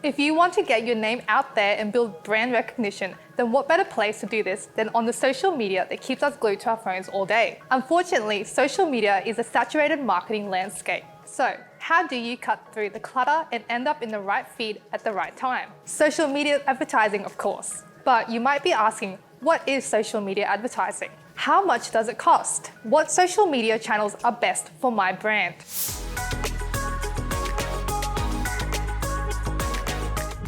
If you want to get your name out there and build brand recognition, then what better place to do this than on the social media that keeps us glued to our phones all day? Unfortunately, social media is a saturated marketing landscape. So, how do you cut through the clutter and end up in the right feed at the right time? Social media advertising, of course. But you might be asking, what is social media advertising? How much does it cost? What social media channels are best for my brand?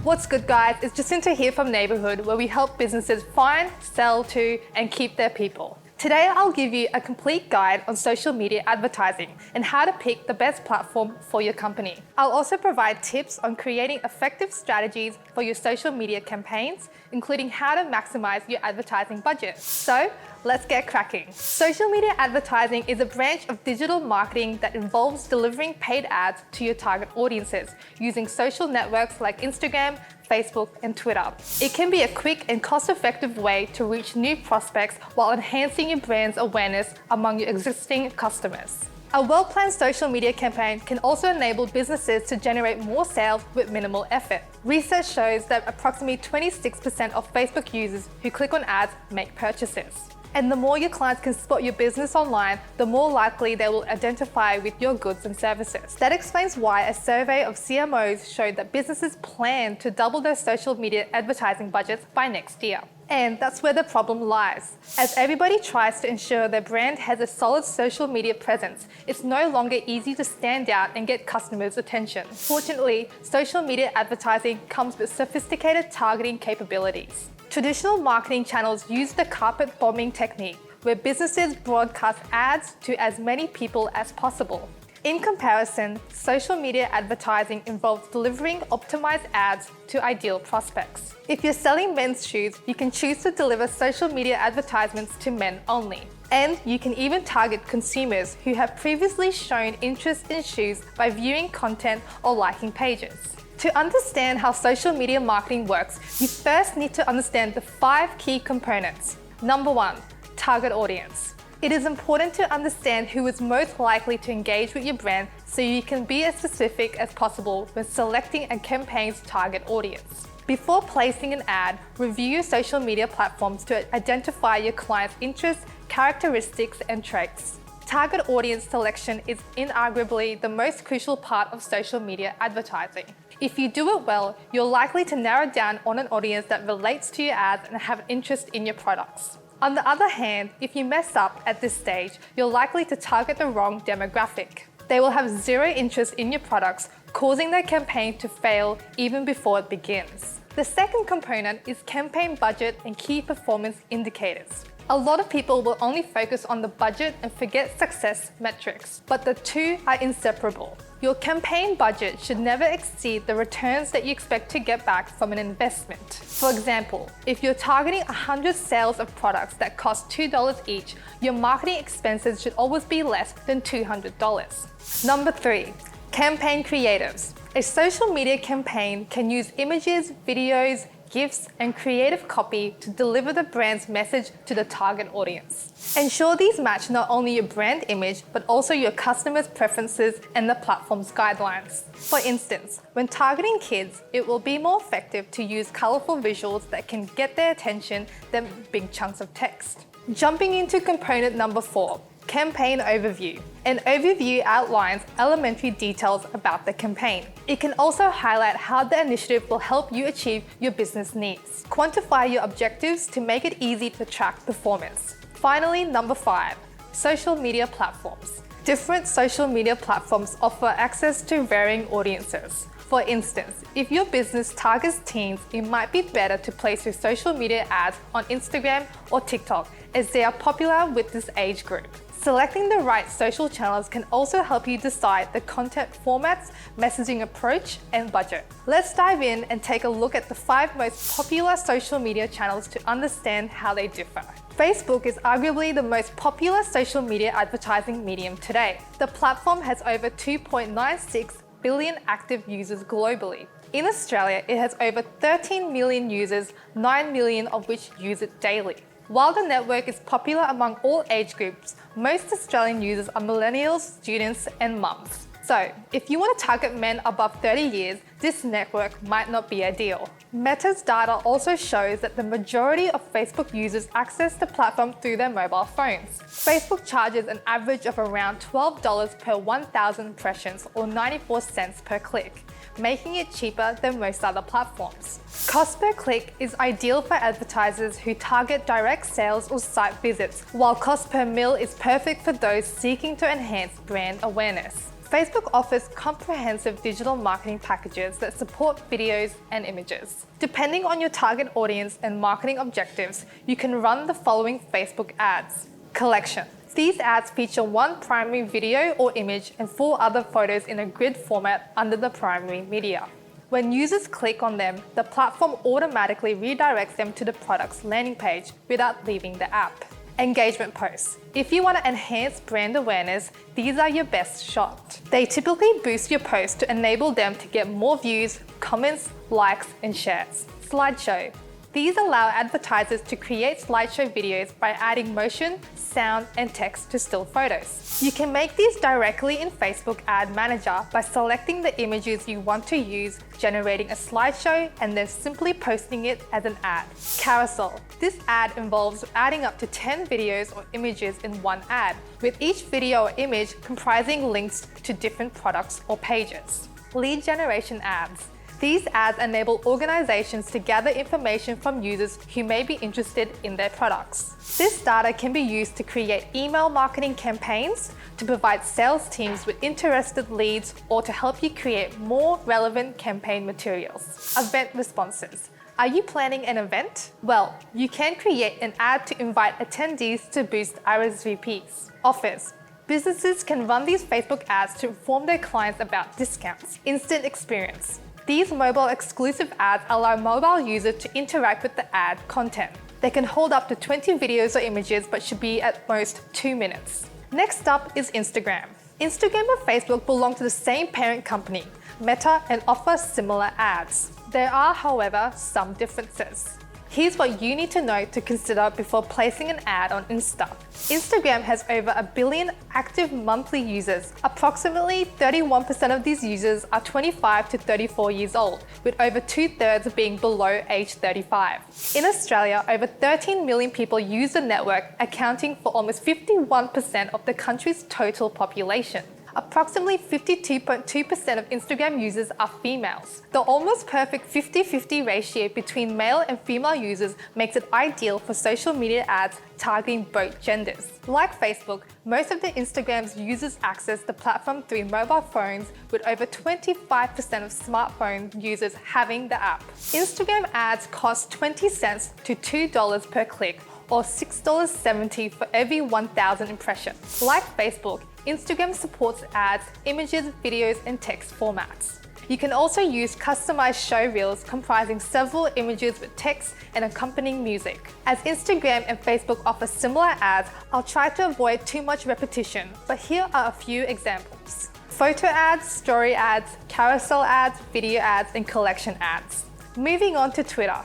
What's good, guys? It's Jacinta here from Neighborhood, where we help businesses find, sell to, and keep their people. Today, I'll give you a complete guide on social media advertising and how to pick the best platform for your company. I'll also provide tips on creating effective strategies for your social media campaigns, including how to maximize your advertising budget. So, let's get cracking. Social media advertising is a branch of digital marketing that involves delivering paid ads to your target audiences using social networks like Instagram, Facebook, and Twitter. It can be a quick and cost-effective way to reach new prospects while enhancing your brand's awareness among your existing customers. A well-planned social media campaign can also enable businesses to generate more sales with minimal effort. Research shows that approximately 26% of Facebook users who click on ads make purchases. And the more your clients can spot your business online, the more likely they will identify with your goods and services. That explains why a survey of CMOs showed that businesses plan to double their social media advertising budgets by next year. And that's where the problem lies. As everybody tries to ensure their brand has a solid social media presence, it's no longer easy to stand out and get customers' attention. Fortunately, social media advertising comes with sophisticated targeting capabilities. Traditional marketing channels use the carpet bombing technique, where businesses broadcast ads to as many people as possible. In comparison, social media advertising involves delivering optimized ads to ideal prospects. If you're selling men's shoes, you can choose to deliver social media advertisements to men only. And you can even target consumers who have previously shown interest in shoes by viewing content or liking pages. To understand how social media marketing works, you first need to understand the 5 key components. Number 1, target audience. It is important to understand who is most likely to engage with your brand so you can be as specific as possible when selecting a campaign's target audience. Before placing an ad, review your social media platforms to identify your client's interests, characteristics, and traits. Target audience selection is inarguably the most crucial part of social media advertising. If you do it well, you're likely to narrow down on an audience that relates to your ads and have interest in your products. On the other hand, if you mess up at this stage, you're likely to target the wrong demographic. They will have zero interest in your products, causing their campaign to fail even before it begins. The second component is campaign budget and key performance indicators. A lot of people will only focus on the budget and forget success metrics, but the two are inseparable. Your campaign budget should never exceed the returns that you expect to get back from an investment. For example, if you're targeting 100 sales of products that cost $2 each, your marketing expenses should always be less than $200. Number 3, campaign creatives. A social media campaign can use images, videos, GIFs, and creative copy to deliver the brand's message to the target audience. Ensure these match not only your brand image, but also your customers' preferences and the platform's guidelines. For instance, when targeting kids, it will be more effective to use colorful visuals that can get their attention than big chunks of text. Jumping into component number 4, campaign overview. An overview outlines elementary details about the campaign. It can also highlight how the initiative will help you achieve your business needs. Quantify your objectives to make it easy to track performance. Finally, number 5, social media platforms. Different social media platforms offer access to varying audiences. For instance, if your business targets teens, it might be better to place your social media ads on Instagram or TikTok, as they are popular with this age group. Selecting the right social channels can also help you decide the content formats, messaging approach, and budget. Let's dive in and take a look at the 5 most popular social media channels to understand how they differ. Facebook is arguably the most popular social media advertising medium today. The platform has over 2.96 billion active users globally. In Australia, it has over 13 million users, 9 million of which use it daily. While the network is popular among all age groups, most Australian users are millennials, students, and mums. So, if you want to target men above 30 years, this network might not be ideal. Meta's data also shows that the majority of Facebook users access the platform through their mobile phones. Facebook charges an average of around $12 per 1,000 impressions or 94 cents per click, making it cheaper than most other platforms. Cost per click is ideal for advertisers who target direct sales or site visits, while cost per mil is perfect for those seeking to enhance brand awareness. Facebook offers comprehensive digital marketing packages that support videos and images. Depending on your target audience and marketing objectives, you can run the following Facebook ads. Collection. These ads feature one primary video or image and 4 other photos in a grid format under the primary media. When users click on them, the platform automatically redirects them to the product's landing page without leaving the app. Engagement posts. If you want to enhance brand awareness, these are your best shot. They typically boost your post to enable them to get more views, comments, likes, and shares. Slideshow. These allow advertisers to create slideshow videos by adding motion, sound, and text to still photos. You can make these directly in Facebook Ad Manager by selecting the images you want to use, generating a slideshow, and then simply posting it as an ad. Carousel. This ad involves adding up to 10 videos or images in one ad, with each video or image comprising links to different products or pages. Lead generation ads. These ads enable organizations to gather information from users who may be interested in their products. This data can be used to create email marketing campaigns, to provide sales teams with interested leads, or to help you create more relevant campaign materials. Event responses. Are you planning an event? Well, you can create an ad to invite attendees to boost RSVPs. Offers. Businesses can run these Facebook ads to inform their clients about discounts. Instant experience. These mobile exclusive ads allow mobile users to interact with the ad content. They can hold up to 20 videos or images but should be at most 2 minutes. Next up is Instagram. Instagram and Facebook belong to the same parent company, Meta, and offer similar ads. There are, however, some differences. Here's what you need to know to consider before placing an ad on Insta. Instagram has over 1 billion active monthly users. Approximately 31% of these users are 25 to 34 years old, with over 2/3 being below age 35. In Australia, over 13 million people use the network, accounting for almost 51% of the country's total population. Approximately 52.2% of Instagram users are females. The almost perfect 50-50 ratio between male and female users makes it ideal for social media ads targeting both genders. Like Facebook, most of the Instagram's users access the platform through mobile phones, with over 25% of smartphone users having the app. Instagram ads cost 20 cents to $2 per click, or $6.70 for every 1,000 impressions. Like Facebook, Instagram supports ads, images, videos, and text formats. You can also use customized show reels comprising several images with text and accompanying music. As Instagram and Facebook offer similar ads, I'll try to avoid too much repetition, but here are a few examples. Photo ads, story ads, carousel ads, video ads, and collection ads. Moving on to Twitter.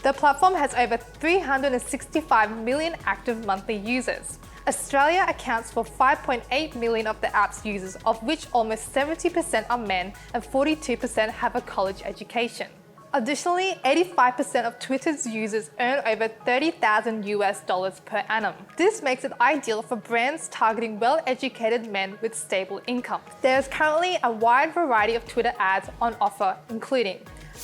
The platform has over 365 million active monthly users. Australia accounts for 5.8 million of the app's users, of which almost 70% are men and 42% have a college education. Additionally, 85% of Twitter's users earn over $30,000 per annum. This makes it ideal for brands targeting well-educated men with stable income. There is currently a wide variety of Twitter ads on offer, including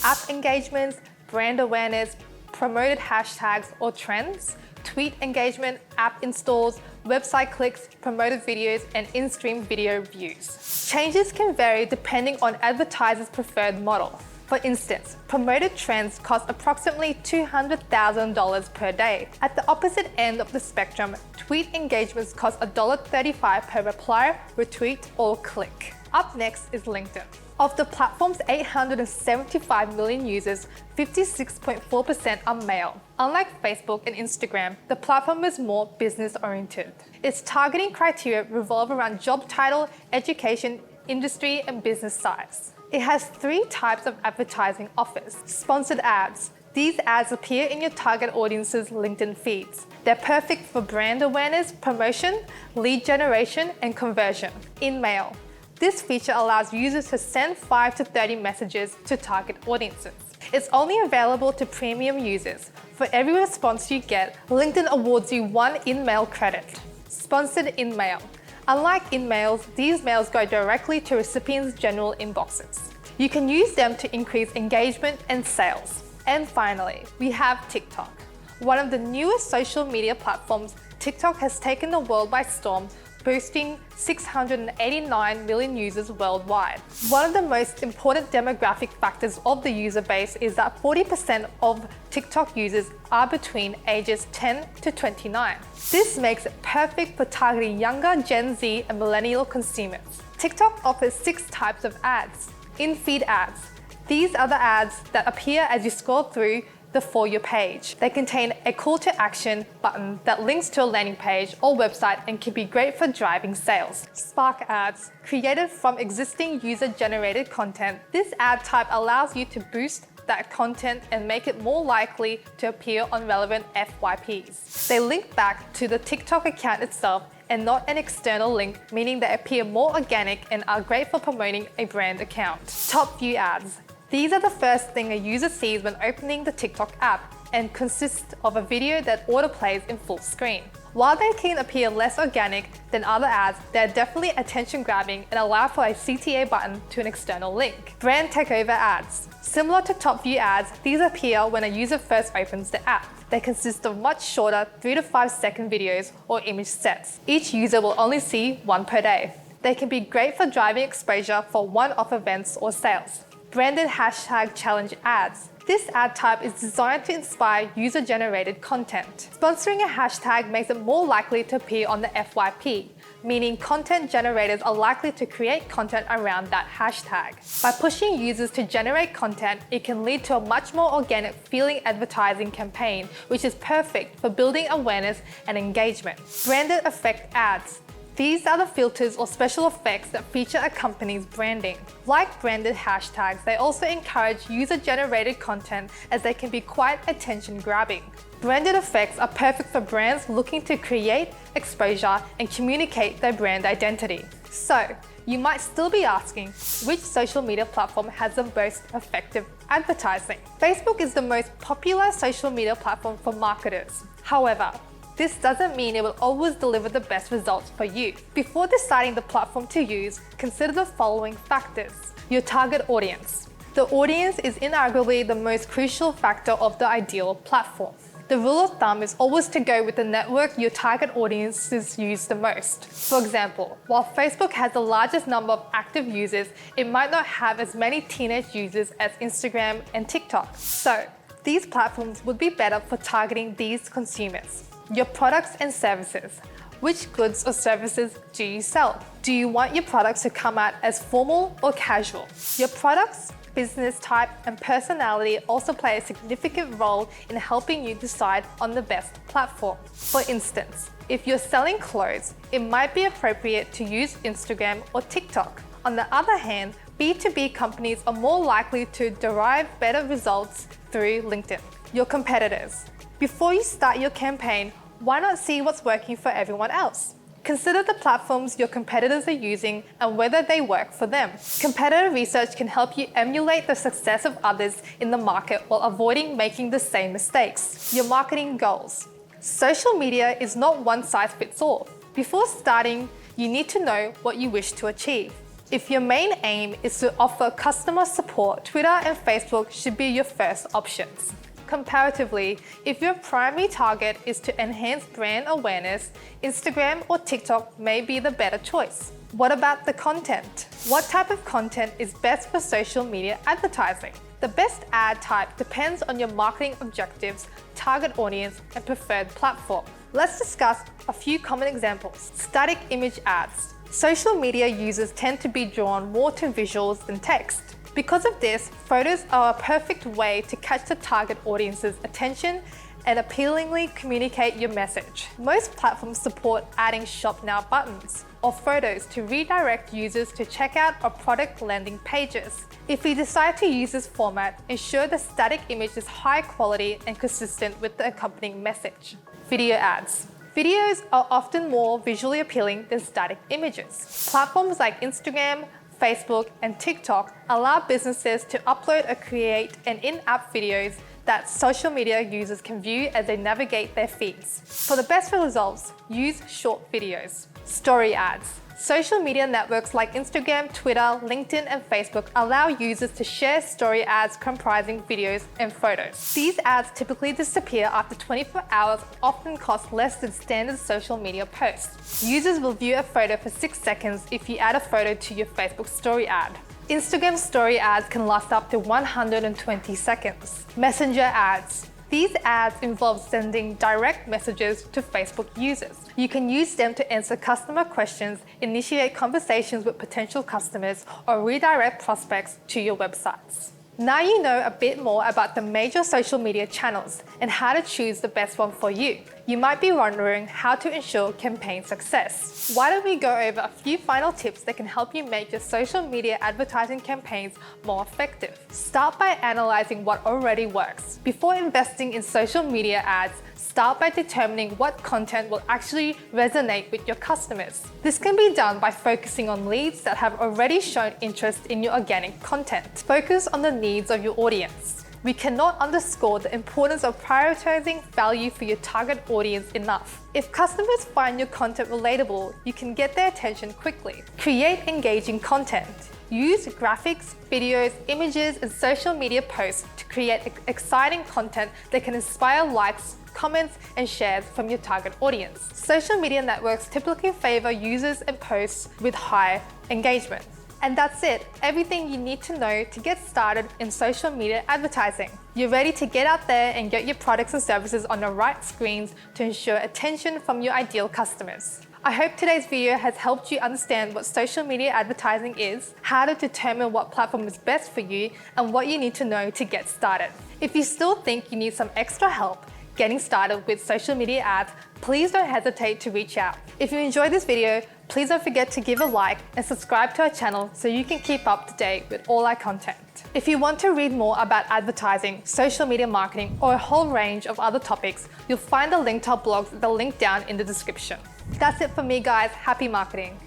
app engagements, brand awareness, promoted hashtags or trends, tweet engagement, app installs, website clicks, promoted videos, and in-stream video views. Changes can vary depending on advertisers' preferred model. For instance, promoted trends cost approximately $200,000 per day. At the opposite end of the spectrum, tweet engagements cost $1.35 per reply, retweet, or click. Up next is LinkedIn. Of the platform's 875 million users, 56.4% are male. Unlike Facebook and Instagram, the platform is more business-oriented. Its targeting criteria revolve around job title, education, industry, and business size. It has 3 types of advertising offers. Sponsored ads. These ads appear in your target audience's LinkedIn feeds. They're perfect for brand awareness, promotion, lead generation, and conversion. In-mail. This feature allows users to send 5 to 30 messages to target audiences. It's only available to premium users. For every response you get, LinkedIn awards you 1 in-mail credit. Sponsored in-mail. Unlike in-mails, these mails go directly to recipients' general inboxes. You can use them to increase engagement and sales. And finally, we have TikTok. One of the newest social media platforms, TikTok has taken the world by storm, boasting 689 million users worldwide. One of the most important demographic factors of the user base is that 40% of TikTok users are between ages 10 to 29. This makes it perfect for targeting younger Gen Z and millennial consumers. TikTok offers 6 types of ads. In-feed ads. These are the ads that appear as you scroll through the For You page. They contain a call to action button that links to a landing page or website and can be great for driving sales. Spark ads. Created from existing user-generated content, this ad type allows you to boost that content and make it more likely to appear on relevant FYPs. They link back to the TikTok account itself and not an external link, meaning they appear more organic and are great for promoting a brand account. Top view ads. These are the first thing a user sees when opening the TikTok app and consist of a video that autoplays in full screen. While they can appear less organic than other ads, they're definitely attention-grabbing and allow for a CTA button to an external link. Brand takeover ads. Similar to top view ads, these appear when a user first opens the app. They consist of much shorter 3 to 5 second videos or image sets. Each user will only see 1 per day. They can be great for driving exposure for one-off events or sales. Branded hashtag challenge ads. This ad type is designed to inspire user-generated content. Sponsoring a hashtag makes it more likely to appear on the FYP, meaning content generators are likely to create content around that hashtag. By pushing users to generate content, it can lead to a much more organic feeling advertising campaign, which is perfect for building awareness and engagement. Branded effect ads. These are the filters or special effects that feature a company's branding. Like branded hashtags, they also encourage user-generated content as they can be quite attention-grabbing. Branded effects are perfect for brands looking to create exposure and communicate their brand identity. So, you might still be asking, which social media platform has the most effective advertising? Facebook is the most popular social media platform for marketers. However, this doesn't mean it will always deliver the best results for you. Before deciding the platform to use, consider the following factors. Your target audience. The audience is inarguably the most crucial factor of the ideal platform. The rule of thumb is always to go with the network your target audiences use the most. For example, while Facebook has the largest number of active users, it might not have as many teenage users as Instagram and TikTok. So, these platforms would be better for targeting these consumers. Your products and services. Which goods or services do you sell? Do you want your products to come out as formal or casual? Your products, business type, and personality also play a significant role in helping you decide on the best platform. For instance, if you're selling clothes, it might be appropriate to use Instagram or TikTok. On the other hand, B2B companies are more likely to derive better results through LinkedIn. Your competitors. Before you start your campaign, why not see what's working for everyone else? Consider the platforms your competitors are using and whether they work for them. Competitor research can help you emulate the success of others in the market while avoiding making the same mistakes. Your marketing goals. Social media is not one size fits all. Before starting, you need to know what you wish to achieve. If your main aim is to offer customer support, Twitter and Facebook should be your first options. Comparatively, if your primary target is to enhance brand awareness, Instagram or TikTok may be the better choice. What about the content? What type of content is best for social media advertising? The best ad type depends on your marketing objectives, target audience, and preferred platform. Let's discuss a few common examples. Static image ads. Social media users tend to be drawn more to visuals than text. Because of this, photos are a perfect way to catch the target audience's attention and appealingly communicate your message. Most platforms support adding Shop Now buttons or photos to redirect users to checkout or product landing pages. If you decide to use this format, ensure the static image is high quality and consistent with the accompanying message. Video ads. Videos are often more visually appealing than static images. Platforms like Instagram, Facebook, and TikTok allow businesses to upload or create in-app videos that social media users can view as they navigate their feeds. For the best results, use short videos. Story ads. Social media networks like Instagram, Twitter, LinkedIn, and Facebook allow users to share story ads comprising videos and photos. These ads typically disappear after 24 hours and often cost less than standard social media posts. Users will view a photo for 6 seconds if you add a photo to your Facebook story ad. Instagram story ads can last up to 120 seconds. Messenger ads. These ads involve sending direct messages to Facebook users. You can use them to answer customer questions, initiate conversations with potential customers, or redirect prospects to your websites. Now you know a bit more about the major social media channels and how to choose the best one for you. You might be wondering how to ensure campaign success. Why don't we go over a few final tips that can help you make your social media advertising campaigns more effective. Start by analyzing what already works. Before investing in social media ads, start by determining what content will actually resonate with your customers. This can be done by focusing on leads that have already shown interest in your organic content. Focus on the needs of your audience. We cannot underscore the importance of prioritizing value for your target audience enough. If customers find your content relatable, you can get their attention quickly. Create engaging content. Use graphics, videos, images, and social media posts to create exciting content that can inspire likes, comments, and shares from your target audience. Social media networks typically favor users and posts with high engagement. And that's it, everything you need to know to get started in social media advertising. You're ready to get out there and get your products and services on the right screens to ensure attention from your ideal customers. I hope today's video has helped you understand what social media advertising is, how to determine what platform is best for you, and what you need to know to get started. If you still think you need some extra help getting started with social media ads, please don't hesitate to reach out. If you enjoyed this video, please don't forget to give a like and subscribe to our channel so you can keep up to date with all our content. If you want to read more about advertising, social media marketing, or a whole range of other topics, you'll find the link to our blogs at the link down in the description. That's it for me, guys. Happy marketing.